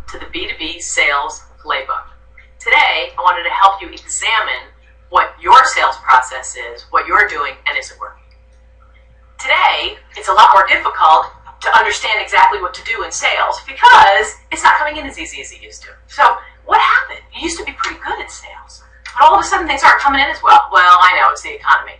to the B2B Sales Playbook. Today, I wanted to help you examine what your sales process is, what you're doing, and is it working. Today, it's a lot more difficult to understand exactly what to do in sales because it's not coming in as easy as it used to. So what happened? You used to be pretty good at sales, but all of a sudden things aren't coming in as well. Well, I know, it's the economy.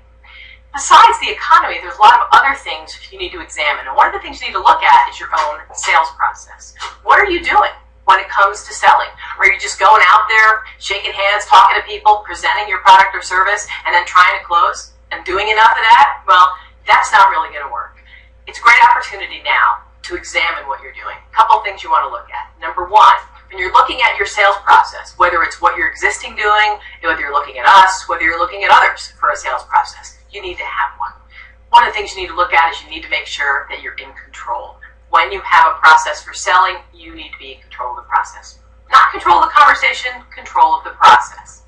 Besides the economy, there's a lot of other things you need to examine. And one of the things you need to look at is your own sales process. What are you doing when it comes to selling? Are you just going out there, shaking hands, talking to people, presenting your product or service, and then trying to close and doing enough of that? Well, that's not really going to work. It's a great opportunity now to examine what you're doing. A couple things you want to look at. Number one, when you're looking at your sales process, whether it's what you're existing doing, whether you're looking at us, whether you're looking at others for a sales process, you need to have one. One of the things you need to look at is you need to make sure that you're in control. When you have a process for selling, you need to be in control of the process. Not control of the conversation, control of the process.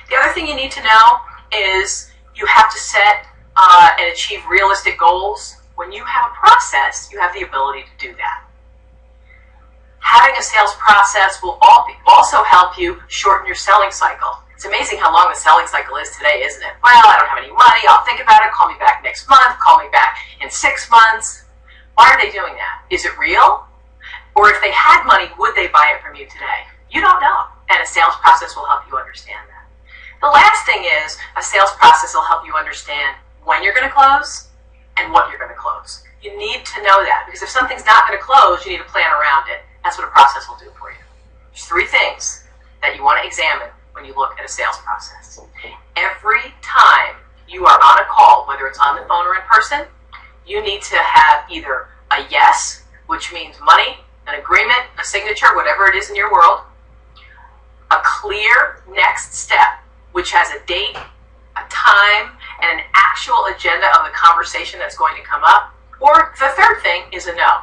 The other thing you need to know is you have to set and achieve realistic goals. When you have a process, you have the ability to do that. Having a sales process will also help you shorten your selling cycle. It's amazing how long the selling cycle is today, isn't it? Well, I don't have any money. I'll think about it. Call me back next month. Call me back in 6 months. Why are they doing that? Is it real? Or if they had money, would they buy it from you today? You don't know. And a sales process will help you understand that. The last thing is a sales process will help you understand when you're going to close and what you're going to close. You need to know that because if something's not going to close, you need to plan around it. That's what a process will do for you. There's 3 things that you want to examine when you look at a sales process. Every time you are on a call, whether it's on the phone or in person, you need to have either a yes, which means money, an agreement, a signature, whatever it is in your world, a clear next step, which has a date, a time, and an actual agenda of the conversation that's going to come up, or the third thing is a no.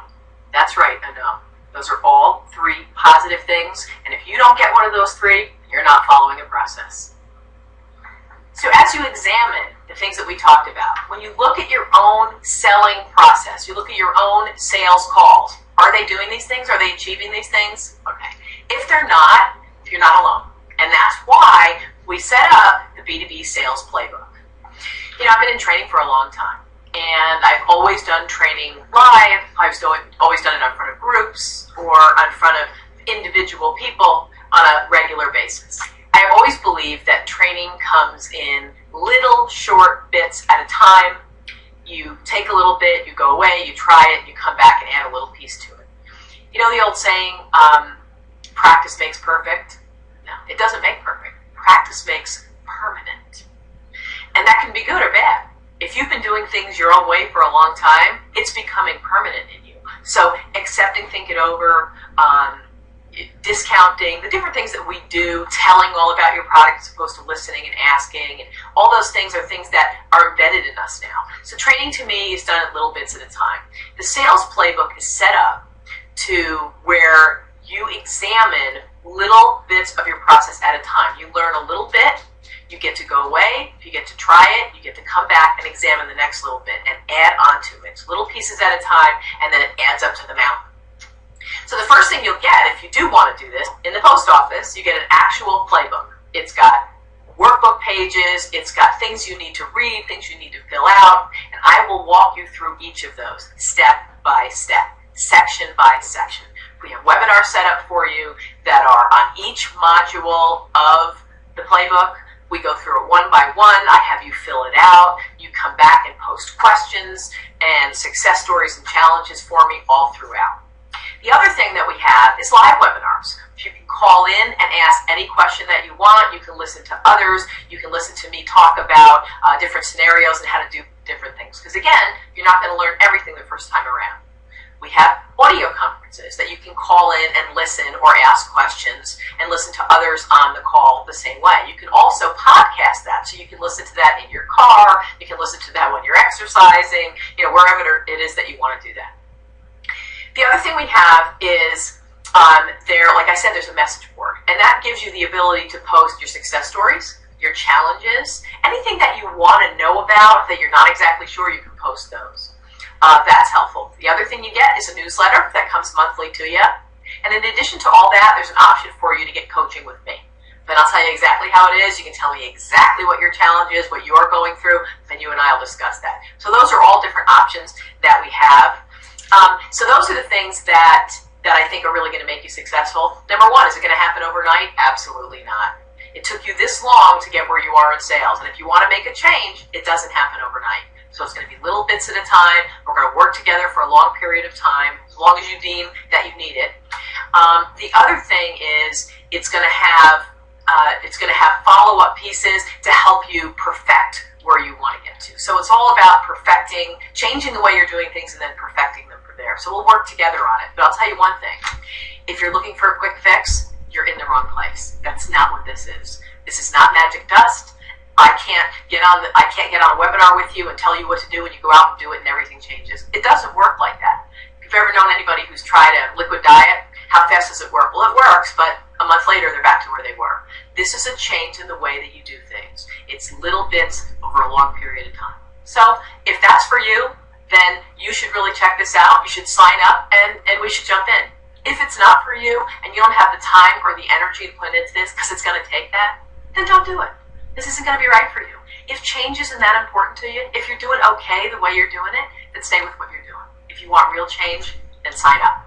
That's right, a no. Those are all 3 positive things, and if you don't get one of those 3, you're not following a process. So as you examine the things that we talked about, when you look at your own selling process, you look at your own sales calls, are they doing these things? Are they achieving these things? Okay. If they're not, you're not alone. And that's why we set up the B2B Sales Playbook. You know, I've been in training for a long time. And I've always done training live. I've always done it in front of groups or in front of individual people on a regular basis. I've always believed that training comes in little short bits at a time. You take a little bit, you go away, you try it, you come back and add a little piece to it. You know the old saying, practice makes perfect? No, it doesn't make perfect. Practice makes permanent. And that can be good or bad. If you've been doing things your own way for a long time, it's becoming permanent in you. So accepting, thinking over, discounting, the different things that we do, telling all about your product as opposed to listening and asking, and all those things are things that are embedded in us now. So training to me is done at little bits at a time. The sales playbook is set up to where you examine little bits of your process at a time. You learn a little bit, you get to go away, you get to try it, you get to come back and examine the next little bit and add on to it. It's little pieces at a time, and then it adds up to the mountain. So the first thing you'll get, if you do want to do this, in the post office, you get an actual playbook. It's got workbook pages, it's got things you need to read, things you need to fill out, and I will walk you through each of those step by step, section by section. We have webinars set up for you that are on each module of the playbook. We go through it one by one. I have you fill it out. You come back and post questions and success stories and challenges for me all throughout. The other thing that we have is live webinars. You can call in and ask any question that you want. You can listen to others. You can listen to me talk about different scenarios and how to do different things. Because again, you're not going to learn everything the first time around. We have audio conferences that you can call in and listen or ask questions and listen to others on the call the same way. You can also podcast that, so you can listen to that in your car, you can listen to that when you're exercising, wherever it is that you want to do that. The other thing we have is like I said, there's a message board, and that gives you the ability to post your success stories, your challenges, anything that you want to know about that you're not exactly sure, you can post those. That's helpful. The other thing you get is a newsletter that comes monthly to you. And in addition to all that, there's an option for you to get coaching with me. Then I'll tell you exactly how it is. You can tell me exactly what your challenge is, what you're going through, and you and I will discuss that. So those are all different options that we have. So those are the things that I think are really going to make you successful. Number one, is it going to happen overnight? Absolutely not. It took you this long to get where you are in sales. And if you want to make a change, it doesn't happen overnight. So it's going to be little bits at a time. We're going to work together for a long period of time, as long as you deem that you need it. The other thing is it's going to have follow-up pieces to help you perfect where you want to get to. So it's all about perfecting, changing the way you're doing things, and then perfecting them from there. So we'll work together on it. But I'll tell you one thing. If you're looking for a quick fix, you're in the wrong place. That's not what this is. This is not magic dust. I can't get on a webinar with you and tell you what to do, and you go out and do it and everything changes. It doesn't work like that. If you've ever known anybody who's tried a liquid diet, how fast does it work? Well, it works, but a month later they're back to where they were. This is a change in the way that you do things. It's little bits over a long period of time. So if that's for you, then you should really check this out. You should sign up and we should jump in. If it's not for you and you don't have the time or the energy to put into this because it's going to take that, then don't do it. This isn't going to be right for you. If change isn't that important to you, if you're doing okay the way you're doing it, then stay with what you're doing. If you want real change, then sign up.